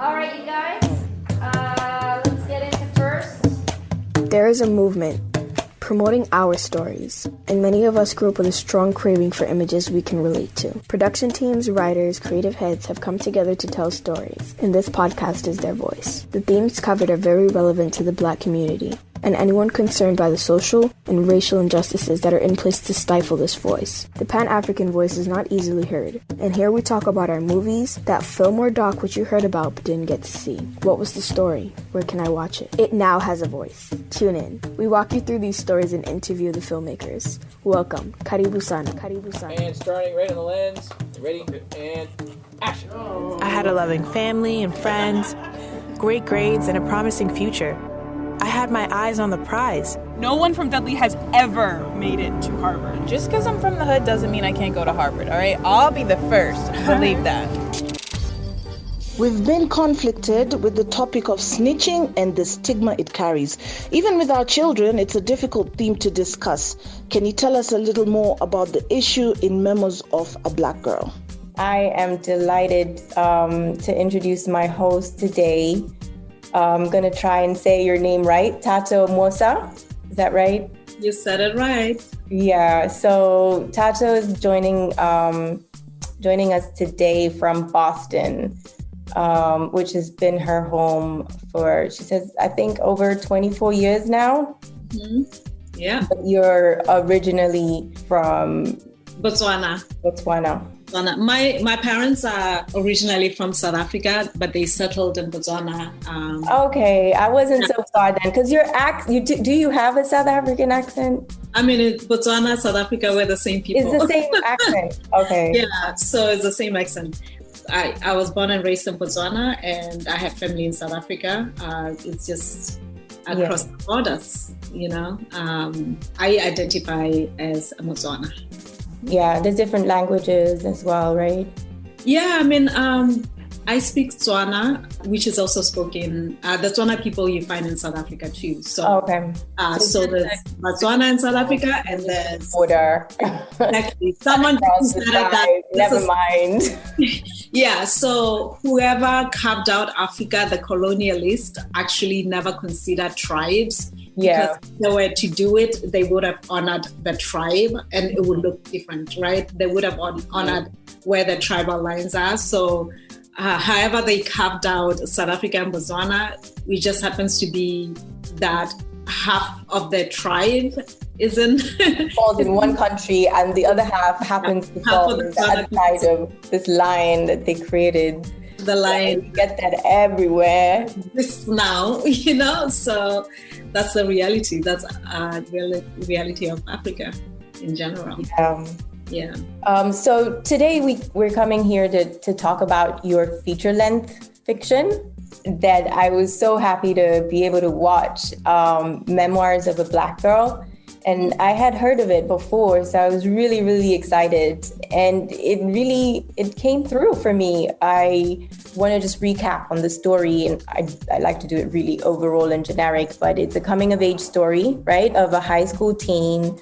All right, you guys, let's get into first. There is a movement promoting our stories, and many of us grew up with a strong craving for images we can relate to. Production teams, writers, creative heads have come together to tell stories, and this podcast is their voice. The themes covered are very relevant to the Black community, and anyone concerned by the social and racial injustices that are in place to stifle this voice. The Pan-African voice is not easily heard, and here we talk about our movies, that film or doc which you heard about but didn't get to see. What was the story? Where can I watch it? It now has a voice. Tune in. We walk you through these stories and interview the filmmakers. Welcome. Karibu sana. Karibu sana. And starting right on the lens. Ready? And action. I had a loving family and friends, great grades, and a promising future. I had my eyes on the prize. No one from Dudley has ever made it to Harvard. Just because I'm from the hood doesn't mean I can't go to Harvard, all right? I'll be the first. Believe that. We've been conflicted with the topic of snitching and the stigma it carries. Even with our children, it's a difficult theme to discuss. Can you tell us a little more about the issue in Memoirs of a Black Girl? I am delighted to introduce my host today. I'm going to try and say your name right. Thato Mwosa. Is that right? You said it right. Yeah. So Thato is joining us today from Boston, which has been her home for, she says, I think over 24 years now. Mm-hmm. Yeah. But you're originally from Botswana. My parents are originally from South Africa, but they settled in Botswana. Okay, I wasn't so far then, because your do you have a South African accent? I mean, in Botswana, South Africa, we're the same people. It's the same accent. Okay. Yeah, so it's the same accent. I was born and raised in Botswana, and I have family in South Africa. It's just across the borders, you know. I identify as a Botswana. Yeah, there's different languages as well, right? Yeah, I mean, I speak Tswana, which is also spoken, the Tswana people you find in South Africa too. So, okay. So there's Botswana in South Africa, and there's border. Exactly. Someone said that. Never mind. Yeah, so whoever carved out Africa, the colonialists, actually never considered tribes. Yeah. Because if they were to do it, they would have honored the tribe and it would look different, right? They would have honored where the tribal lines are. So however they carved out South Africa and Botswana, it just happens to be that half of the tribe falls in one country and the other half happens to fall on the other side of this line that they created. The line. You get that everywhere. This now, you know, so that's the reality. That's the reality of Africa in general. Yeah. So today we're coming here to talk about your feature-length fiction that I was so happy to be able to watch, Memoirs of a Black Girl. And I had heard of it before, so I was really, really excited. And it came through for me. I want to just recap on the story, and I like to do it really overall and generic, but it's a coming-of-age story, right, of a high school teen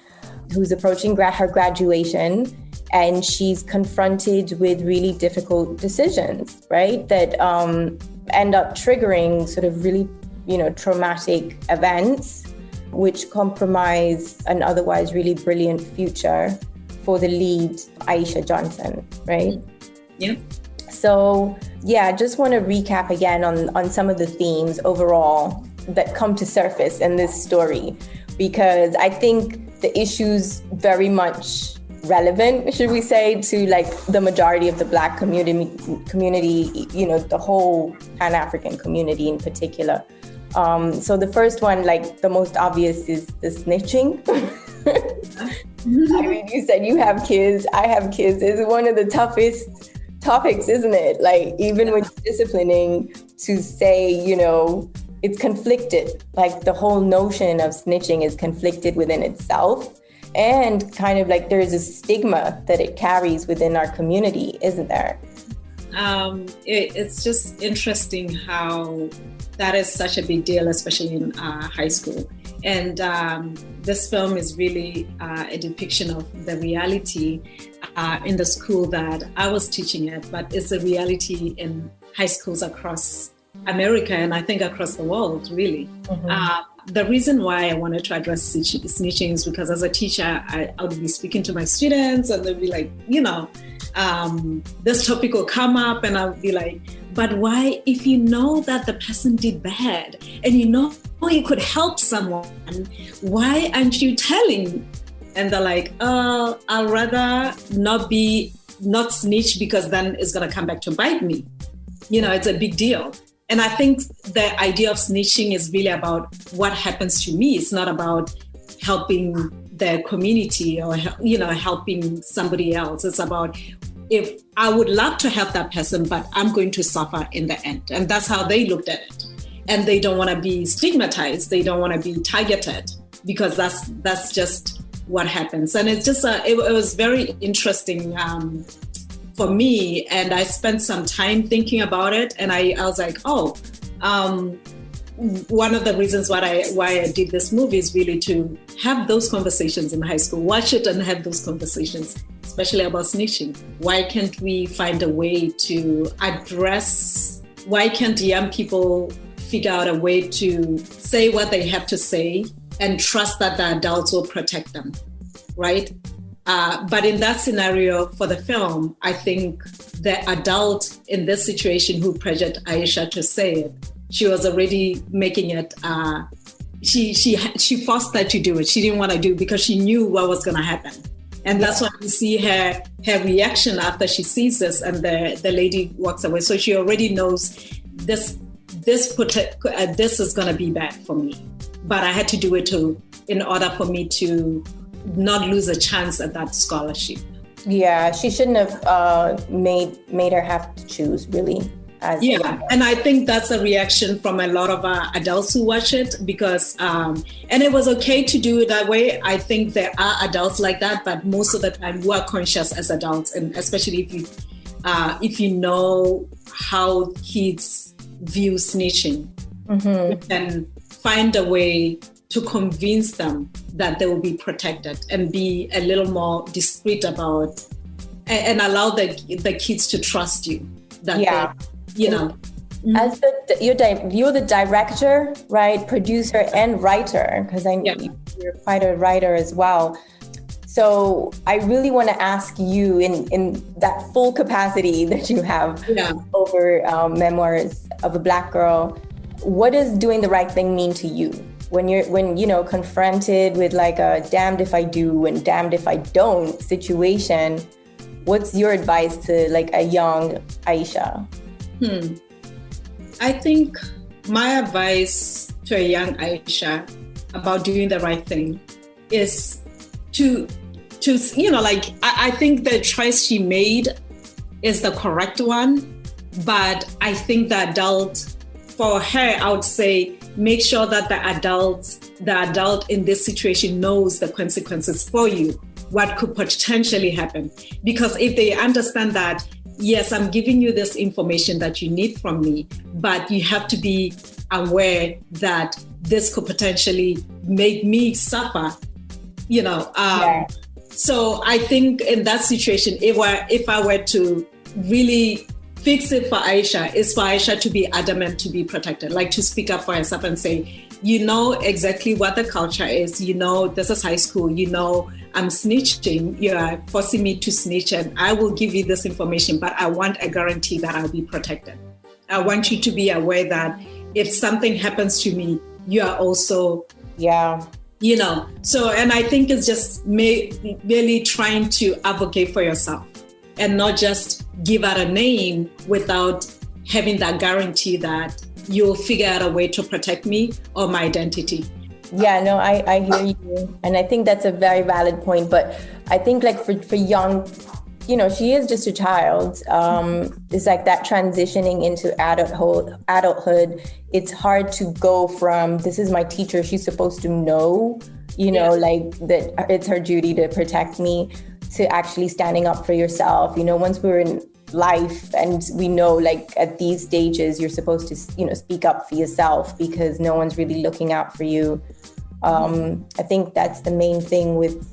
who's approaching her graduation, and she's confronted with really difficult decisions, right, that end up triggering sort of really, traumatic events, which compromise an otherwise really brilliant future for the lead, Aisha Johnson, right? Yeah. So, I just want to recap again on some of the themes overall that come to surface in this story, because I think the issue's very much relevant, should we say, to like the majority of the Black community, the whole Pan-African community in particular. So the first one, like the most obvious, is the snitching. I mean, you said you have kids, I have kids. It's one of the toughest topics, isn't it? Like, even when disciplining, to say, it's conflicted. Like, the whole notion of snitching is conflicted within itself. And kind of like there's a stigma that it carries within our community, isn't there? It's just interesting how that is such a big deal, especially in high school. And this film is really a depiction of the reality in the school that I was teaching at, but it's a reality in high schools across America, and I think across the world, really. The reason why I wanted to address snitching is because as a teacher, I would be speaking to my students and they'd be like, this topic will come up and I would be like, but why, if you know that the person did bad and you know you could help someone, why aren't you telling? And they're like, I'll rather not snitch because then it's going to come back to bite me. It's a big deal. And I think the idea of snitching is really about what happens to me. It's not about helping the community or, helping somebody else. It's about, if I would love to help that person, but I'm going to suffer in the end. And that's how they looked at it. And they don't want to be stigmatized. They don't want to be targeted because that's just what happens. And it's just, it was very interesting for me, and I spent some time thinking about it, and I was like, one of the reasons why I did this movie is really to have those conversations in high school, watch it and have those conversations, especially about snitching. Why can't we find a way to address, why can't young people figure out a way to say what they have to say and trust that the adults will protect them, right? But in that scenario for the film, I think the adult in this situation who pressured Aisha to say it, she was already making it, she forced her to do it. She didn't want to do it because she knew what was going to happen. And that's why you see her reaction after she sees this and the lady walks away. So she already knows this is going to be bad for me. But I had to do it in order for me to not lose a chance at that scholarship. Yeah, she shouldn't have made her have to choose, really. And I think that's a reaction from a lot of adults who watch it because, and it was okay to do it that way. I think there are adults like that, but most of the time we are conscious as adults, and especially if you know how kids view snitching, you can find a way to convince them that they will be protected and be a little more discreet about and allow the kids to trust you. That As you're the director, right? Producer and writer, because I know you're quite a writer as well. So I really want to ask you in that full capacity that you have over Memoirs of a Black Girl, what does doing the right thing mean to you? When you're confronted with like a damned if I do and damned if I don't situation, what's your advice to like a young Aisha? I think my advice to a young Aisha about doing the right thing is to I think the choice she made is the correct one, but I think for her, I would say, make sure that the adult in this situation knows the consequences for you, what could potentially happen. Because if they understand that, yes, I'm giving you this information that you need from me, but you have to be aware that this could potentially make me suffer, So I think in that situation, if I were to really fix it for Aisha, is for Aisha to be adamant to be protected, like to speak up for herself and say, you know exactly what the culture is, this is high school, I'm snitching, you're forcing me to snitch and I will give you this information, but I want a guarantee that I'll be protected. I want you to be aware that if something happens to me, you are also, so, and I think it's just really trying to advocate for yourself and not just give out a name without having that guarantee that you'll figure out a way to protect me or my identity. Yeah, no, I hear you. And I think that's a very valid point. But I think like for young, she is just a child. It's like that transitioning into adulthood. It's hard to go from, this is my teacher, she's supposed to know, like that it's her duty to protect me, to actually standing up for yourself. Once we're in life and we know like at these stages you're supposed to speak up for yourself because no one's really looking out for you. I think that's the main thing with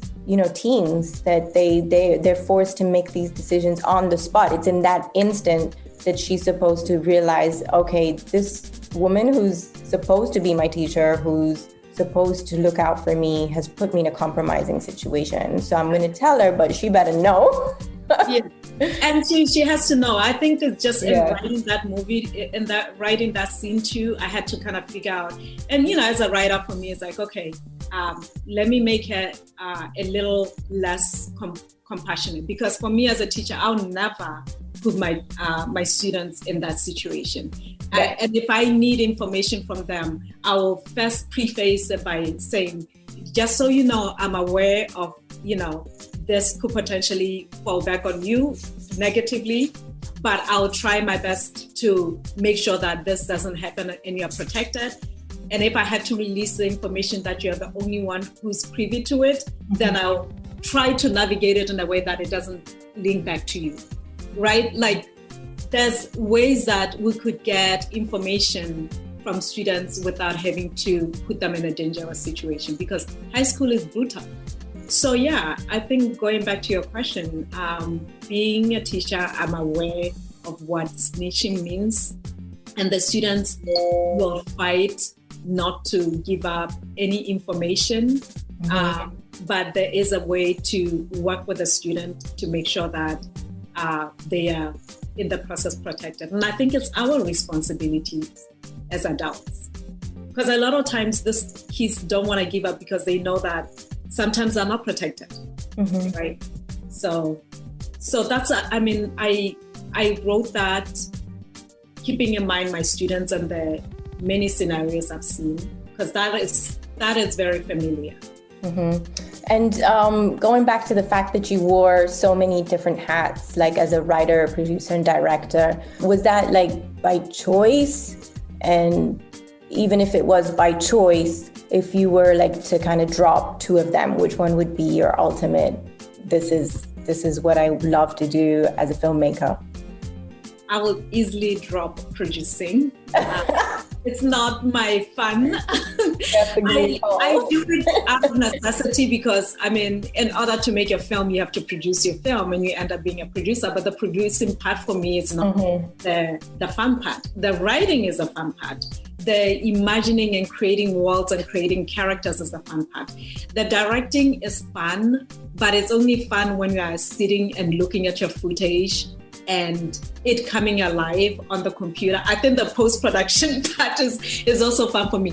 teens, that they're forced to make these decisions on the spot. It's in that instant that she's supposed to realize, okay, this woman who's supposed to be my teacher, who's supposed to look out for me, has put me in a compromising situation. So I'm going to tell her, but she better know. Yeah. And she has to know. I think it's just in writing that movie, in that writing that scene too, I had to kind of figure out. And as a writer for me, it's like, okay, let me make it a little less compassionate, because for me as a teacher, I'll never put my students in that situation. And if I need information from them, I will first preface it by saying, just so you know, I'm aware of, this could potentially fall back on you negatively, but I'll try my best to make sure that this doesn't happen and you're protected. And if I had to release the information that you're the only one who's privy to it, then I'll try to navigate it in a way that it doesn't link back to you, right? Like, there's ways that we could get information from students without having to put them in a dangerous situation, because high school is brutal. So I think going back to your question, being a teacher, I'm aware of what snitching means, and the students will fight not to give up any information. But there is a way to work with the student to make sure that they are in the process protected. And I think it's our responsibility as adults, because a lot of times these kids don't want to give up because they know that sometimes they're not protected, right? So that's, I wrote that keeping in mind my students and the many scenarios I've seen, because that is very familiar. And going back to the fact that you wore so many different hats, like as a writer, producer, and director, was that like by choice? And even if it was by choice, if you were like to kind of drop two of them, which one would be your ultimate, this is what I love to do as a filmmaker? I will easily drop producing. It's not my fun. I do it out of necessity, because in order to make a film, you have to produce your film and you end up being a producer. But the producing part for me is not the fun part. The writing is the fun part. The imagining and creating worlds and creating characters is the fun part. The directing is fun, but it's only fun when you are sitting and looking at your footage and it coming alive on the computer. I think the post-production part is also fun for me.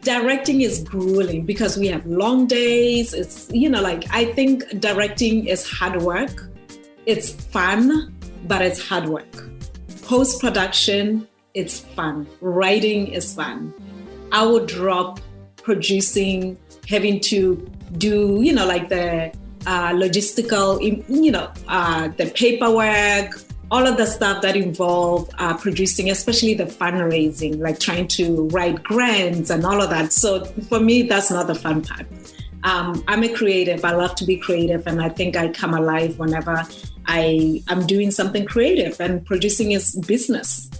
Directing is grueling because we have long days. It's, I think directing is hard work. It's fun, but it's hard work. Post-production, it's fun. Writing is fun. I would drop producing, having to do, the logistical, the paperwork, all of the stuff that involve producing, especially the fundraising, like trying to write grants and all of that. So for me, that's not the fun part. I'm a creative. I love to be creative, and I think I come alive whenever I'm doing something creative, and producing is business.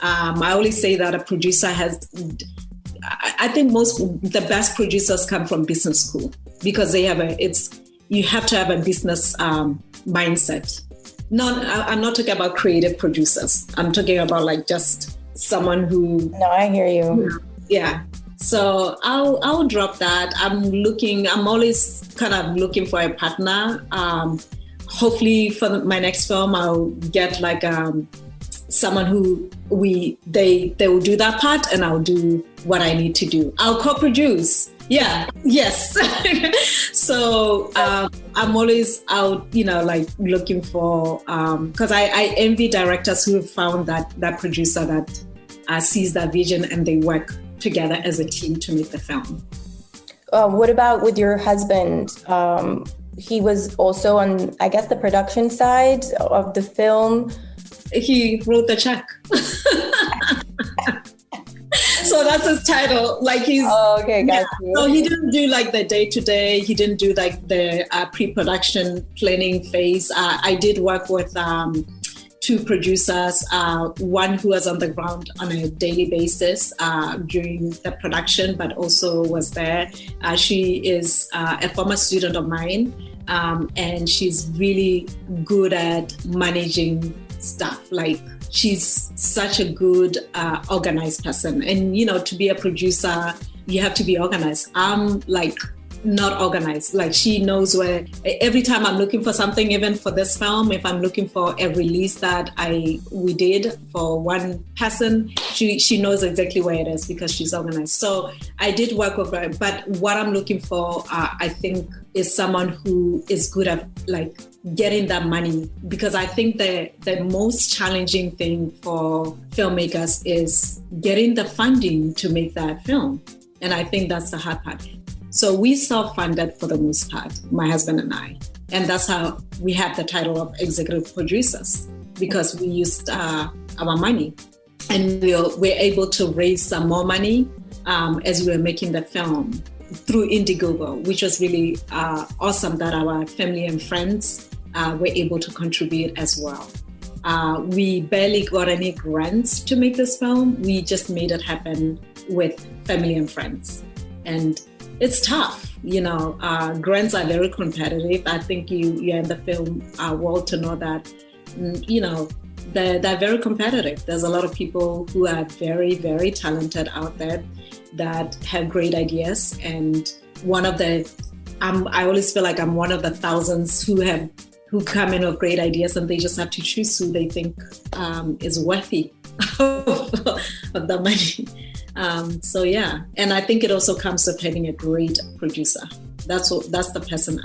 I always say that a producer I think the best producers come from business school, because you have to have a business mindset. I'm not talking about creative producers. I'm talking about just someone who... No, I hear you. Yeah. So I'll drop that. I'm always kind of looking for a partner. Hopefully for my next film, I'll get someone who they will do that part, and I'll do what I need to do. I'll co-produce. Yeah. Yes. So I'm always out, looking for, because I envy directors who have found that producer that sees that vision, and they work together as a team to make the film. What about with your husband? He was also on, I guess, the production side of the film. He wrote the check. So that's his title. Okay, got you. So he didn't do the day-to-day. He didn't do the pre-production planning phase. I did work with two producers, one who was on the ground on a daily basis during the production, but also was there. She is a former student of mine, and she's really good at managing stuff. she's such a good organized person. And, you know, to be a producer, you have to be organized. I'm like not organized. Like she knows where, every time I'm looking for something, even for this film, if I'm looking for a release that we did for one person, she knows exactly where it is because she's organized. So I did work with her, but what I'm looking for, I think, is someone who is good at like getting that money, because I think the most challenging thing for filmmakers is getting the funding to make that film. And I think that's the hard part. So we self-funded for the most part, my husband and I. And that's how we have the title of executive producers, because we used our money. And we're able to raise some more money as we were making the film through Indiegogo, which was really awesome that our family and friends were able to contribute as well. We barely got any grants to make this film. We just made it happen with family and friends. And it's tough, you know, grants are very competitive. I think you're in the film world to know that, you know, they're very competitive. There's a lot of people who are very, very talented out there that have great ideas. And I always feel like I'm one of the thousands who come in with great ideas, and they just have to choose who they think is worthy of the money. So yeah, and I think it also comes with having a great producer. That's the person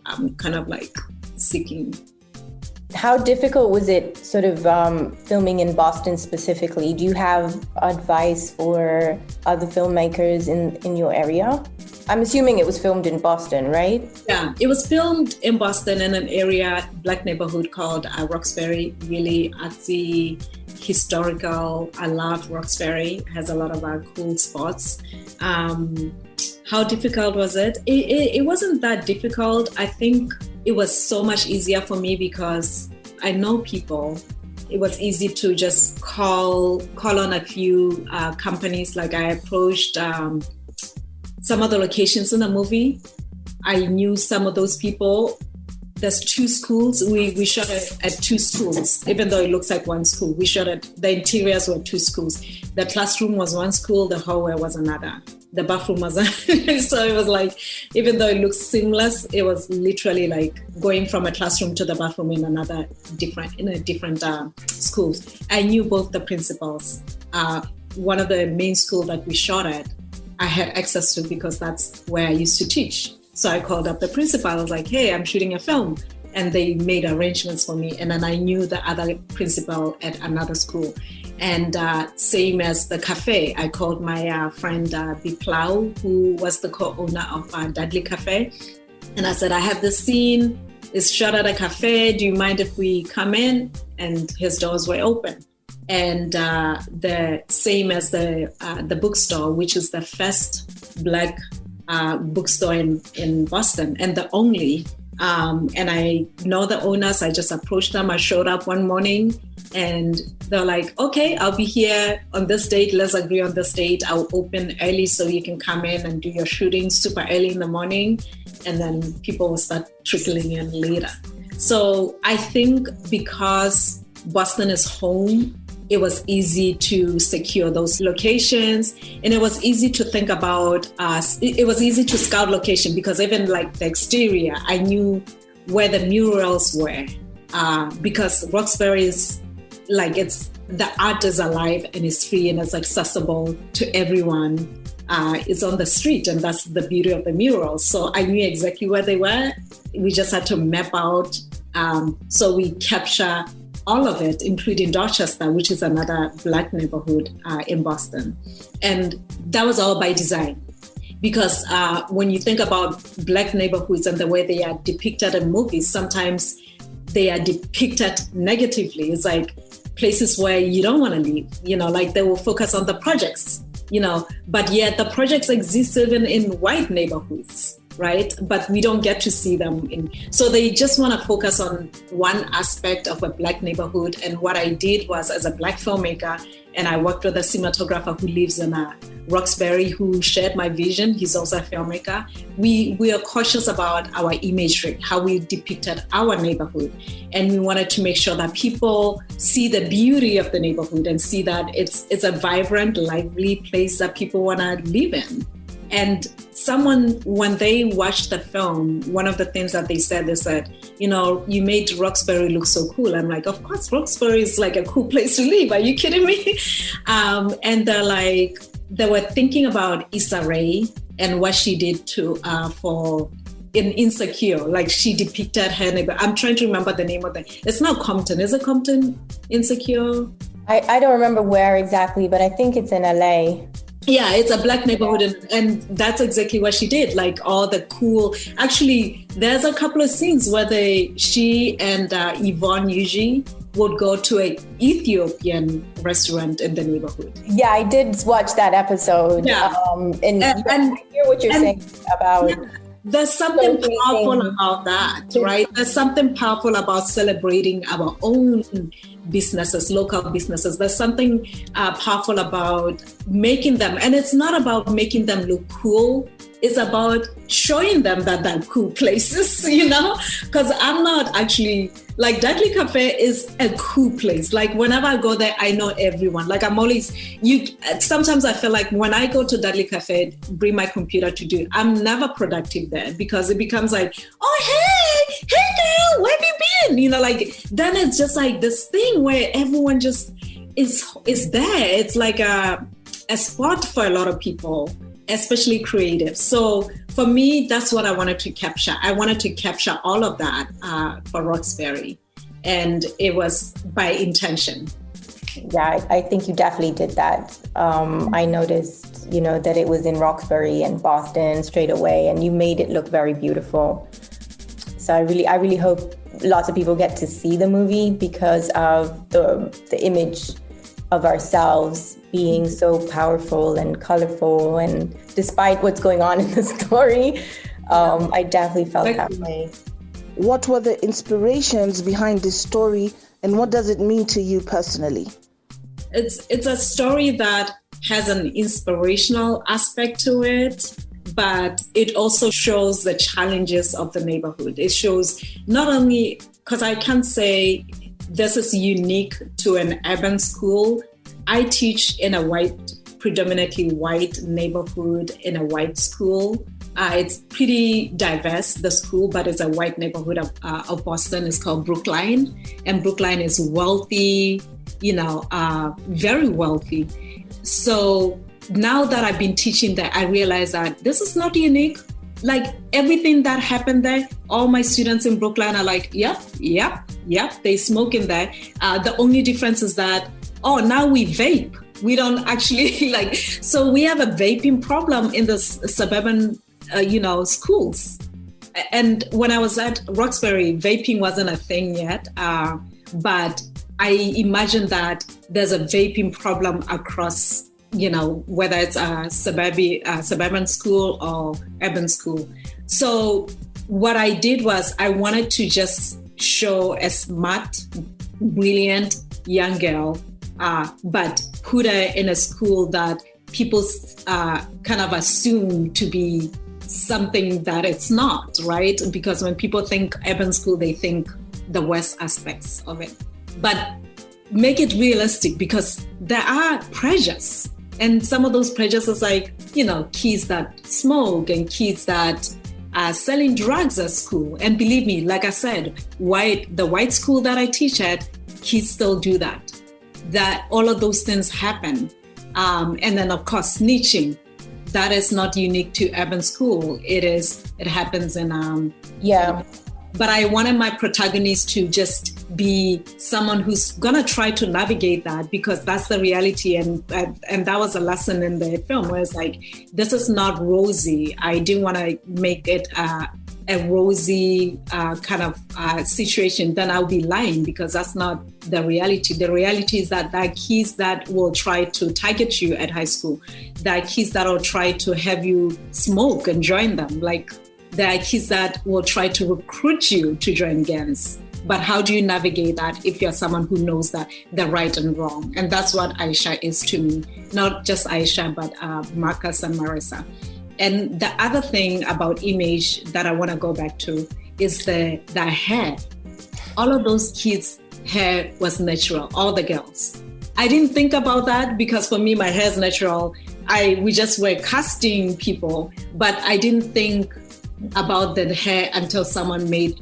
I'm kind of like seeking. How difficult was it sort of filming in Boston specifically? Do you have advice for other filmmakers in your area? I'm assuming it was filmed in Boston, right? Yeah, it was filmed in Boston in an area, Black neighborhood called Roxbury, really artsy, historical. I love Roxbury, it has a lot of cool spots. How difficult was it? It wasn't that difficult. I think it was so much easier for me because I know people. It was easy to just call on a few companies. Like I approached some of the locations in the movie. I knew some of those people. There's 2 schools. We shot it at 2 schools, even though it looks like one school. We shot it, the interiors were 2 schools. The classroom was one school, the hallway was another. The bathroom was so it was like, even though it looks seamless, it was literally like going from a classroom to the bathroom in a different schools. I knew both the principals. One of the main school that we shot at, I had access to because that's where I used to teach. So I called up the principal. I was like, hey, I'm shooting a film. And they made arrangements for me. And then I knew the other principal at another school. And same as the cafe, I called my friend Biplau, who was the co-owner of Dudley Cafe. And I said, I have this scene, it's shot at a cafe. Do you mind if we come in? And his doors were open. And the same as the bookstore, which is the first Black bookstore in Boston and the only. And I know the owners. I just approached them. I showed up one morning and they're like, okay, I'll be here on this date. Let's agree on this date. I'll open early so you can come in and do your shooting super early in the morning. And then people will start trickling in later. So I think because Boston is home, it was easy to secure those locations, and it was easy to think about it was easy to scout location because even like the exterior, I knew where the murals were because Roxbury is like, the art is alive and it's free and it's accessible to everyone. It's on the street, and that's the beauty of the murals. So I knew exactly where they were. We just had to map out. So we capture all of it, including Dorchester, which is another Black neighborhood in Boston. And that was all by design. Because when you think about Black neighborhoods and the way they are depicted in movies, sometimes they are depicted negatively. It's like places where you don't want to live, like they will focus on the projects, but yet the projects exist even in white neighborhoods. Right? But we don't get to see them. So they just want to focus on one aspect of a Black neighborhood. And what I did was, as a Black filmmaker, and I worked with a cinematographer who lives in Roxbury, who shared my vision. He's also a filmmaker. We are cautious about our imagery, how we depicted our neighborhood. And we wanted to make sure that people see the beauty of the neighborhood and see that it's a vibrant, lively place that people want to live in. And when they watched the film, one of the things that they said, you made Roxbury look so cool. I'm like, of course, Roxbury is like a cool place to live. Are you kidding me? And they were thinking about Issa Rae and what she did in Insecure. Like, she depicted her neighbor. I'm trying to remember the name of it's not Compton. Is it Compton, Insecure? I don't remember where exactly, but I think it's in LA. Yeah, it's a Black neighborhood, and that's exactly what she did. Like, all the cool. Actually, there's a couple of scenes where she and Yvonne Yuji would go to an Ethiopian restaurant in the neighborhood. Yeah, I did watch that episode. Yeah, and I hear what you're saying about. Yeah. There's something powerful about that, right? There's something powerful about celebrating our own businesses, local businesses. There's something powerful about making them, and it's not about making them look cool. It's about showing them that they're cool places, because I'm not actually, like, Dudley Cafe is a cool place. Like, whenever I go there, I know everyone. Like, sometimes I feel like when I go to Dudley Cafe, bring my computer to do it, I'm never productive there, because it becomes like, oh, hey girl, where have you been? Then it's just like this thing where everyone just is there. It's like a spot for a lot of people, especially creative. So for me, that's what I wanted to capture. I wanted to capture all of that for Roxbury, and it was by intention. Yeah, I think you definitely did that. I noticed, that it was in Roxbury and Boston straight away, and you made it look very beautiful. So I really hope lots of people get to see the movie because of the image of ourselves being so powerful and colorful, and despite what's going on in the story, I definitely felt that way. What were the inspirations behind this story, and what does it mean to you personally? It's a story that has an inspirational aspect to it, but it also shows the challenges of the neighborhood. It shows not only, because I can't say this is unique to an urban school. I teach in a predominantly white neighborhood in a white school. It's pretty diverse, the school, but it's a white neighborhood of Boston. It's called Brookline, and Brookline is wealthy, very wealthy. So now that I've been teaching there, I realize that this is not unique. Like, everything that happened there, all my students in Brookline are like, yep, they smoke in there. The only difference is that, now we vape. We don't actually so we have a vaping problem in the suburban, schools. And when I was at Roxbury, vaping wasn't a thing yet. But I imagine that there's a vaping problem across, whether it's a suburban school or urban school. So what I did was I wanted to just show a smart, brilliant young girl, but put her in a school that people kind of assume to be something that it's not, right? Because when people think urban school, they think the worst aspects of it. But make it realistic, because there are pressures. And some of those pressures is like, kids that smoke and kids that are selling drugs at school. And believe me, like I said, the white school that I teach at, kids still do that. That all of those things happen. And then, of course, snitching. That is not unique to urban school. It happens in... But I wanted my protagonist to just be someone who's gonna try to navigate that, because that's the reality. And that was a lesson in the film, where it's like, this is not rosy. I didn't want to make it a rosy kind of situation. Then I'll be lying, because that's not the reality. The reality is that there are kids that will try to target you at high school. There are kids that will try to have you smoke and join them. Like, there are kids that will try to recruit you to join gangs. But how do you navigate that if you're someone who knows that the right and wrong? And that's what Aisha is to me. Not just Aisha, but Marcus and Marissa. And the other thing about image that I want to go back to is the hair. All of those kids' hair was natural, all the girls. I didn't think about that because for me, my hair is natural. We just were casting people, but I didn't think about the hair until someone made,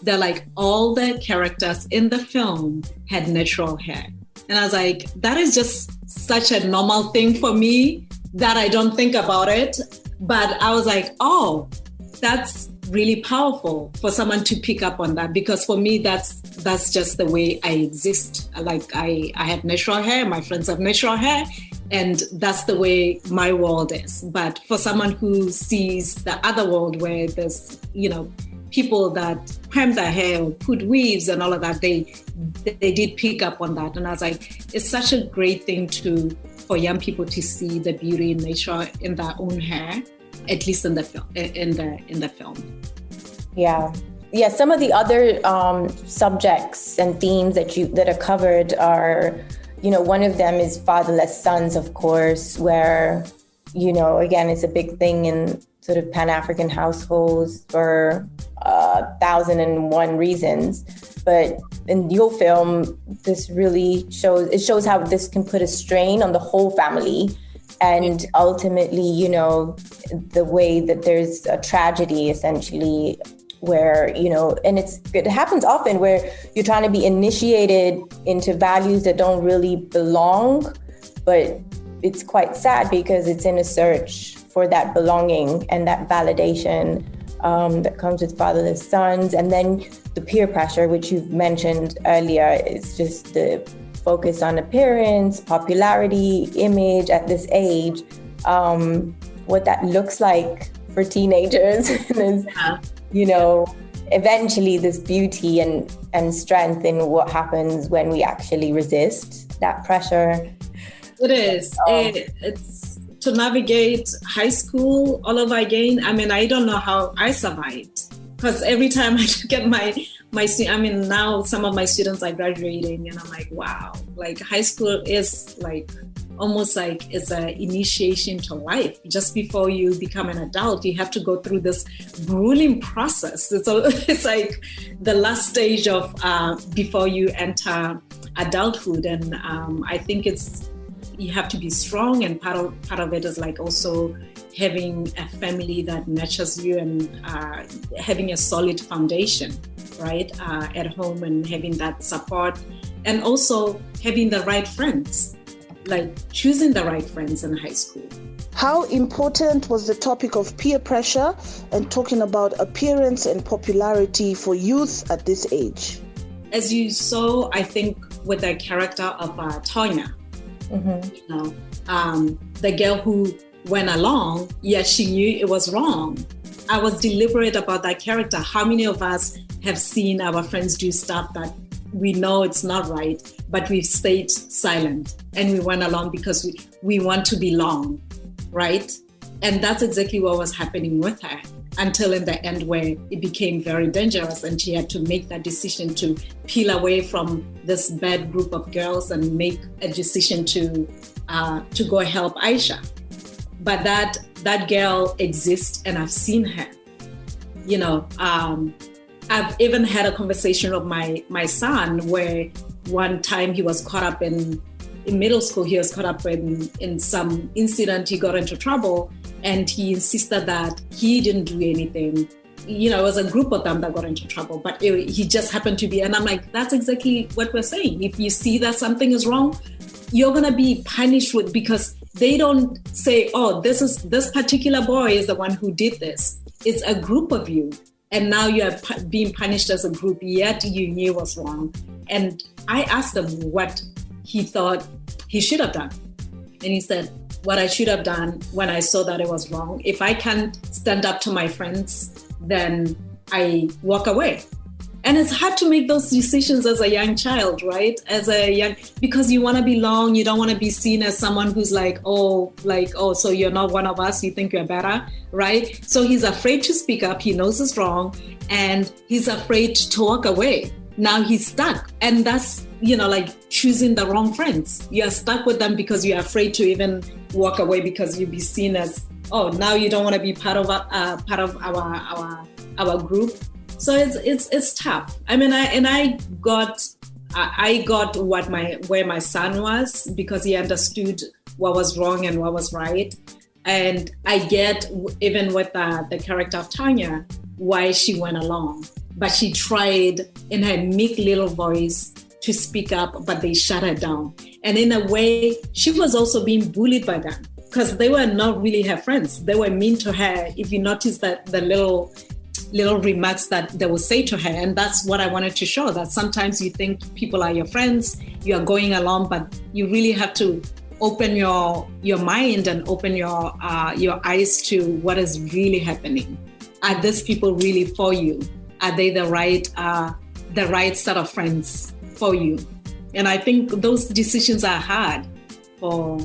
they're like, all the characters in the film had natural hair. And I was like, that is just such a normal thing for me that I don't think about it. But I was like, oh, that's really powerful for someone to pick up on that, because for me, that's just the way I exist. Like I have natural hair, my friends have natural hair, and that's the way my world is. But for someone who sees the other world where there's, people that perm their hair or put weaves and all of that, they did pick up on that. And I was like, it's such a great thing for young people to see the beauty in nature in their own hair, at least in the film. In the film. Yeah. Some of the other subjects and themes that are covered are, one of them is fatherless sons, of course, where, again, it's a big thing in sort of Pan-African households for 1,001 reasons. But in your film, this really shows how this can put a strain on the whole family. And ultimately, the way that there's a tragedy, essentially, where, and it happens often where you're trying to be initiated into values that don't really belong, but it's quite sad because it's in a search for that belonging and that validation that comes with fatherless sons. And then the peer pressure, which you've mentioned earlier, is just the focus on appearance, popularity, image at this age, what that looks like for teenagers. Is, eventually this beauty and strength in what happens when we actually resist that pressure. It is. It's to navigate high school all over again. I mean, I don't know how I survived, because every time I look at now some of my students are graduating and I'm like, wow, like high school is like almost like it's an initiation to life. Just before you become an adult, you have to go through this grueling process. It's like the last stage of before you enter adulthood. And I think you have to be strong, and part of it is like also having a family that nurtures you and having a solid foundation, right, at home, and having that support, and also having the right friends, like choosing the right friends in high school. How important was the topic of peer pressure and talking about appearance and popularity for youth at this age? As you saw, I think with the character of Tonya, the girl who went along, yet she knew it was wrong. I was deliberate about that character. How many of us have seen our friends do stuff that we know it's not right, but we've stayed silent and we went along because we want to belong, right? And that's exactly what was happening with her, until in the end where it became very dangerous and she had to make that decision to peel away from this bad group of girls and make a decision to go help Aisha. But that girl exists, and I've seen her. I've even had a conversation with my son where one time he was caught up in middle school, he was caught up in some incident, he got into trouble, and he insisted that he didn't do anything. It was a group of them that got into trouble, but he just happened to be, and I'm like, that's exactly what we're saying. If you see that something is wrong, you're gonna be punished because they don't say, oh, this particular boy is the one who did this. It's a group of you. And now you are being punished as a group, yet you knew was wrong. And I asked him what he thought he should have done. And he said, what I should have done when I saw that it was wrong, if I can't stand up to my friends, then I walk away. And it's hard to make those decisions as a young child, right? Because you want to belong, you don't want to be seen as someone who's so you're not one of us, you think you're better, right? So he's afraid to speak up, he knows it's wrong, and he's afraid to walk away. Now he's stuck. And that's, like choosing the wrong friends. You're stuck with them because you're afraid to even walk away because you'll be seen as, oh, now you don't want to be part of our group. So it's tough. I mean, I got where my son was, because he understood what was wrong and what was right. And I get, even with the character of Tanya, why she went along. But she tried in her meek little voice to speak up, but they shut her down. And in a way, she was also being bullied by them because they were not really her friends. They were mean to her. If you notice that the little remarks that they will say to her. And that's what I wanted to show, that sometimes you think people are your friends, you are going along, but you really have to open your mind and open your eyes to what is really happening. Are these people really for you? Are they the right set of friends for you? And I think those decisions are hard for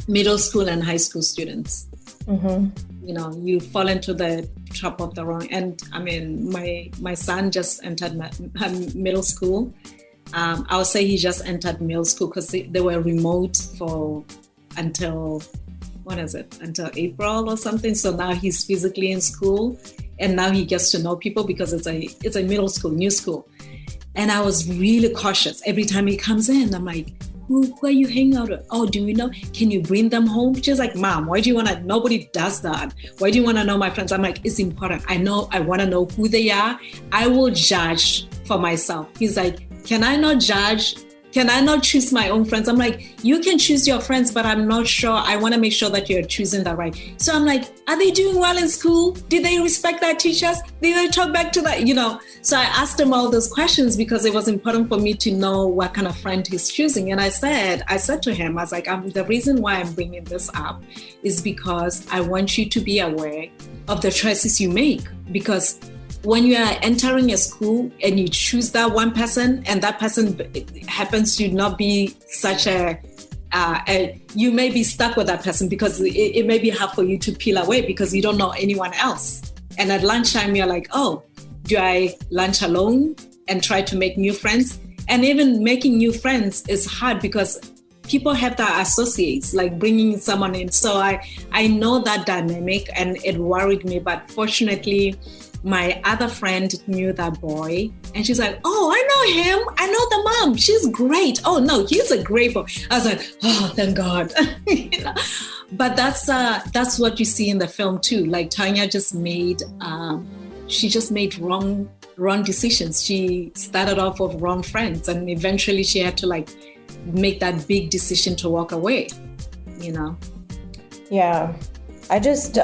middle school and high school students. Mm-hmm. You fall into the trap of the wrong. And I mean, my son just entered middle school. I would say he just entered middle school because they were remote until April or something. So now he's physically in school, and now he gets to know people because it's a middle school, new school. And I was really cautious every time he comes in. I'm like, who are you hanging out with? Oh, do we know? Can you bring them home? She's like, Mom, why do you want to? Nobody does that. Why do you want to know my friends? I'm like, it's important. I want to know who they are. I will judge for myself. He's like, can I not judge? Can I not choose my own friends? I'm like, you can choose your friends, but I'm not sure. I want to make sure that you're choosing the right. So I'm like, are they doing well in school? Did they respect their teachers? Did they talk back to that? So I asked him all those questions because it was important for me to know what kind of friend he's choosing. And I said to him, I was like, the reason why I'm bringing this up is because I want you to be aware of the choices you make. Because when you are entering a school and you choose that one person, and that person happens to not be such you may be stuck with that person because it may be hard for you to peel away because you don't know anyone else. And at lunchtime, you're like, oh, do I lunch alone and try to make new friends? And even making new friends is hard because people have their associates, like bringing someone in. So I know that dynamic, and it worried me. But fortunately, my other friend knew that boy, and she's like, oh, I know him. I know the mom. She's great. Oh, no, he's a great boy. I was like, oh, thank God. But that's what you see in the film too. Like Tanya just made wrong decisions. She started off with wrong friends, and eventually she had to make that big decision to walk away, Yeah, I just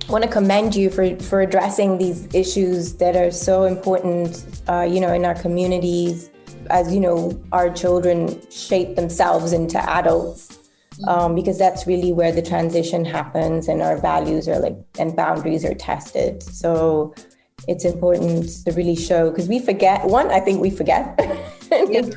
want to commend you for addressing these issues that are so important, in our communities. As our children shape themselves into adults, because that's really where the transition happens, and our values and boundaries are tested. So it's important to really show, because we forget. I think we forget. Yeah.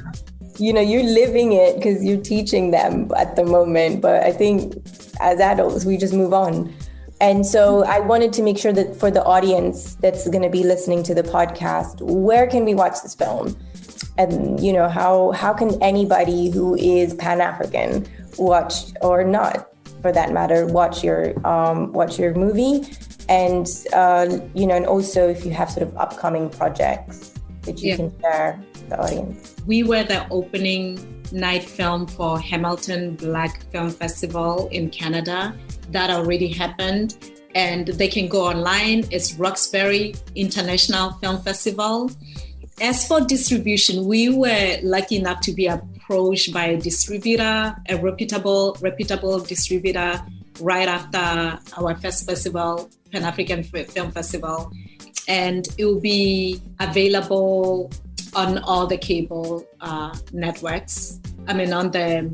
You're living it because you're teaching them at the moment. But I think as adults, we just move on. And so I wanted to make sure that for the audience that's going to be listening to the podcast, where can we watch this film? And, how can anybody who is Pan-African watch, or not for that matter, watch your movie? And, and also if you have sort of upcoming projects that you can share with the audience. We were the opening night film for Hamilton Black Film Festival in Canada. That already happened, and they can go online. It's Roxbury International Film Festival. As for distribution, we were lucky enough to be approached by a distributor, a reputable distributor, right after our first festival, Pan-African Film Festival. And it will be available on all the cable networks. I mean, on the,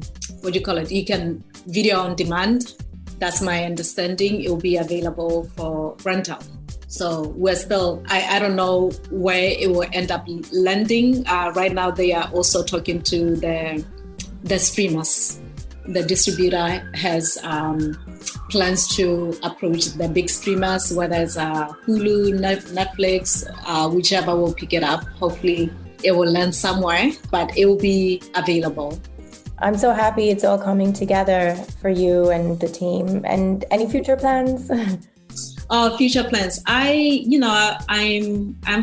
you can video on demand. That's my understanding. It will be available for rental. So we're still, I don't know where it will end up landing. Right now, they are also talking to the streamers. The distributor has plans to approach the big streamers, whether it's Hulu, Netflix, whichever will pick it up. Hopefully it will land somewhere, but it will be available. I'm so happy it's all coming together for you and the team. And any future plans? Future plans. I'm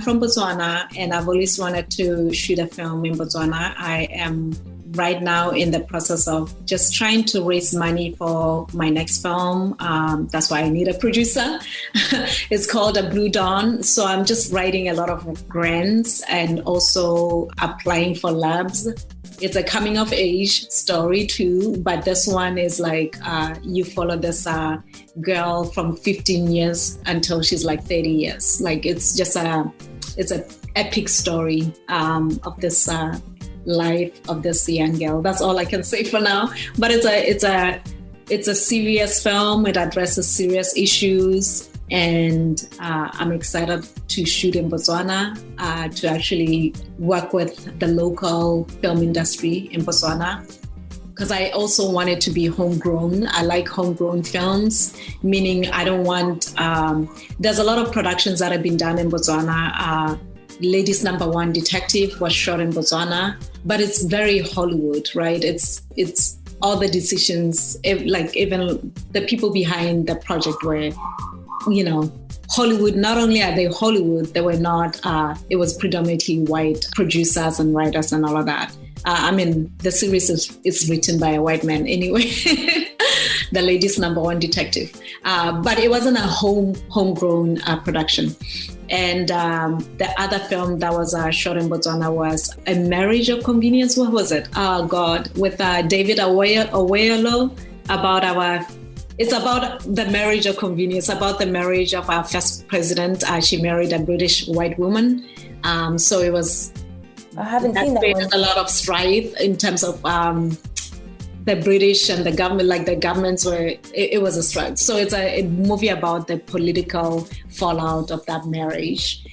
from Botswana, and I've always wanted to shoot a film in Botswana. I am right now in the process of just trying to raise money for my next film. That's why I need a producer. It's called A Blue Dawn. So I'm just writing a lot of grants and also applying for labs. It's a coming of age story too, but this one is like you follow this girl from 15 years until she's like 30 years. Like it's an epic story of this life of this young girl. That's all I can say for now. But it's a serious film. It addresses serious issues, and I'm excited to shoot in Botswana, to actually work with the local film industry in Botswana, because I also want it to be homegrown. I like homegrown films, meaning I don't want, there's a lot of productions that have been done in Botswana. Ladies Number One Detective was shot in Botswana, but it's very Hollywood, right? It's all the decisions, like even the people behind the project were, Hollywood. Not only are they Hollywood, they were not, it was predominantly white producers and writers and all of that. The series is written by a white man anyway, the Ladies Number One Detective. But it wasn't a homegrown production. And the other film that was shot in Botswana was A Marriage of Convenience. What was it? Oh, God. With David Oyelowo, it's about the marriage of convenience, about the marriage of our first president. She married a British white woman. So it was... I haven't seen that one. A lot of strife in terms of the British and the government, like the governments were, it was a strife. So it's a movie about the political fallout of that marriage.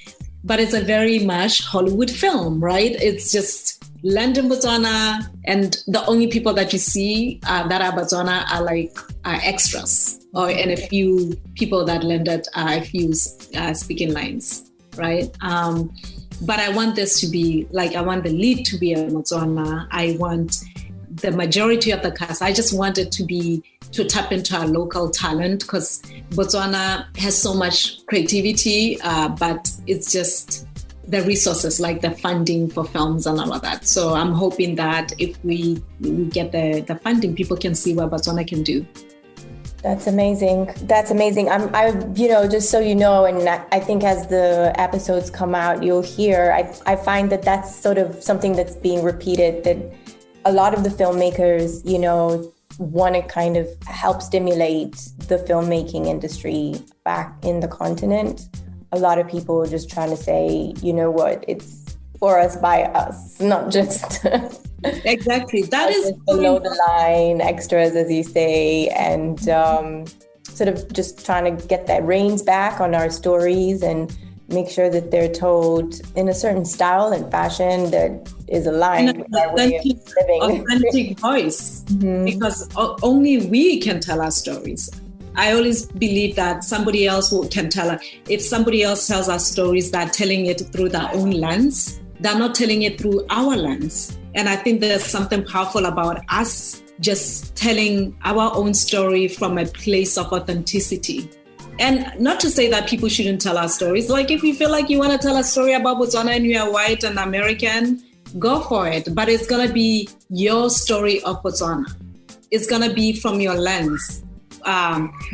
But it's a very much Hollywood film, right? It's just London, Botswana, and the only people that you see that are Botswana are like extras, and a few people that landed a few speaking lines, right? But I want this to be like, I want the lead to be a Botswana. I want the majority of the cast. I just want it to tap into our local talent, because Botswana has so much creativity, but it's just the resources, like the funding for films and all of that. So I'm hoping that if we get the funding, people can see what Botswana can do. That's amazing. I just so you know, and I think as the episodes come out, you'll hear, I find that that's sort of something that's being repeated, that a lot of the filmmakers, want to kind of help stimulate the filmmaking industry back in the continent. A lot of people are just trying to say, you know what, it's for us, by us, not just... Exactly. That is below the line extras, as you say, and sort of just trying to get that reins back on our stories and make sure that they're told in a certain style and fashion that is aligned with our way of living. Authentic voice, because only we can tell our stories. I always believe that somebody else can tell us. If somebody else tells our stories, they're telling it through their own lens. They're not telling it through our lens. And I think there's something powerful about us just telling our own story from a place of authenticity. And not to say that people shouldn't tell our stories. Like if you feel like you want to tell a story about Botswana and you are white and American, go for it. But it's going to be your story of Botswana. It's going to be from your lens.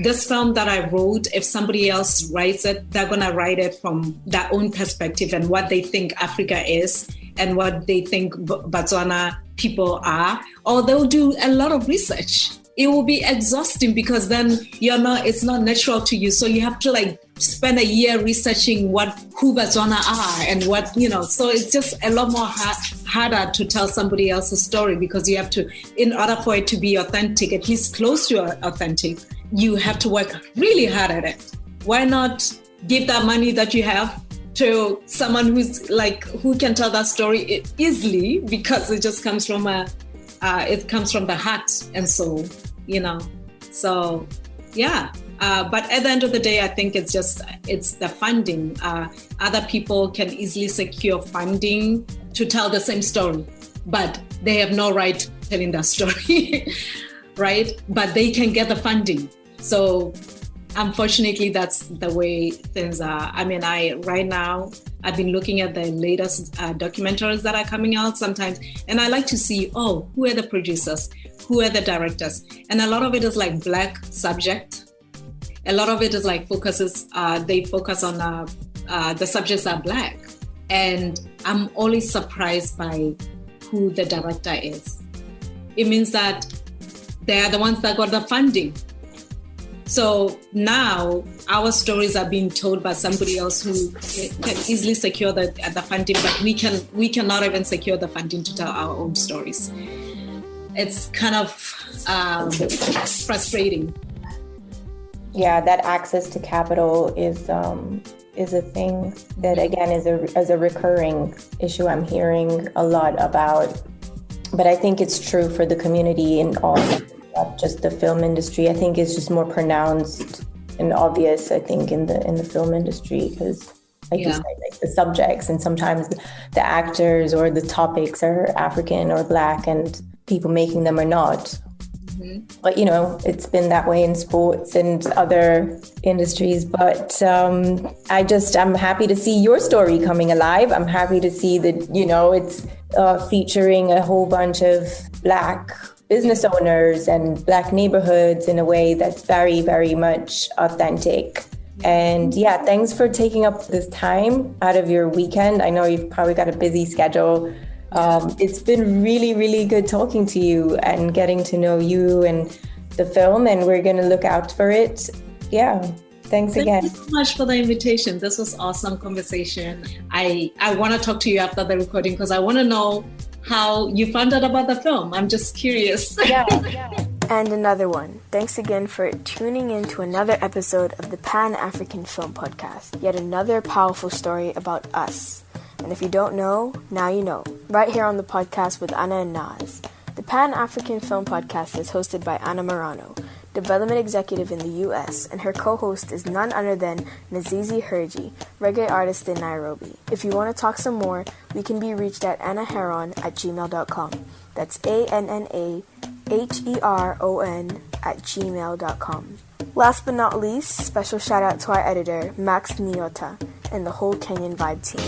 This film that I wrote, if somebody else writes it, they're going to write it from their own perspective and what they think Africa is and what they think Botswana people are, or they'll do a lot of research. It will be exhausting because then it's not natural to you. So you have to spend a year researching who Botswana are and so it's just a lot more harder to tell somebody else's story, because you have to, in order for it to be authentic, at least close to authentic, you have to work really hard at it. Why not give that money that you have to someone who can tell that story easily, because it just comes from it comes from the heart and soul, So But at the end of the day, I think it's the funding. Other people can easily secure funding to tell the same story, but they have no right telling that story, right? But they can get the funding. So unfortunately, that's the way things are. I mean, right now, I've been looking at the latest documentaries that are coming out sometimes, and I like to see, who are the producers? Who are the directors? And a lot of it is like Black subject. A lot of it is like they focus on the subjects are Black. And I'm always surprised by who the director is. It means that they are the ones that got the funding. So now our stories are being told by somebody else who can easily secure the funding, but we cannot even secure the funding to tell our own stories. It's kind of frustrating. Yeah, that access to capital is a thing that, again, is a recurring issue I'm hearing a lot about. But I think it's true for the community in all, not just the film industry. I think it's just more pronounced and obvious, I think, in the film industry, because you said, like the subjects and sometimes the actors or the topics are African or Black and people making them are not. But, it's been that way in sports and other industries. But I'm happy to see your story coming alive. I'm happy to see that, it's featuring a whole bunch of Black business owners and Black neighborhoods in a way that's very, very much authentic. And thanks for taking up this time out of your weekend. I know you've probably got a busy schedule. It's been really, really good talking to you and getting to know you and the film, and we're going to look out for it. Thanks again. Thank you so much for the invitation. This was awesome conversation. I want to talk to you after the recording because I want to know how you found out about the film. I'm just curious. And another one. Thanks again for tuning in to another episode of the Pan-African Film Podcast. Yet another powerful story about us. And if you don't know, now you know. Right here on the podcast with Anna and Naz. The Pan-African Film Podcast is hosted by Anna Marano, development executive in the U.S., and her co-host is none other than Nazizi Herji, reggae artist in Nairobi. If you want to talk some more, we can be reached at annaheron@gmail.com. That's ANNAHERON@gmail.com. Last but not least, special shout out to our editor, Max Niota, and the whole Kenyan Vibe team.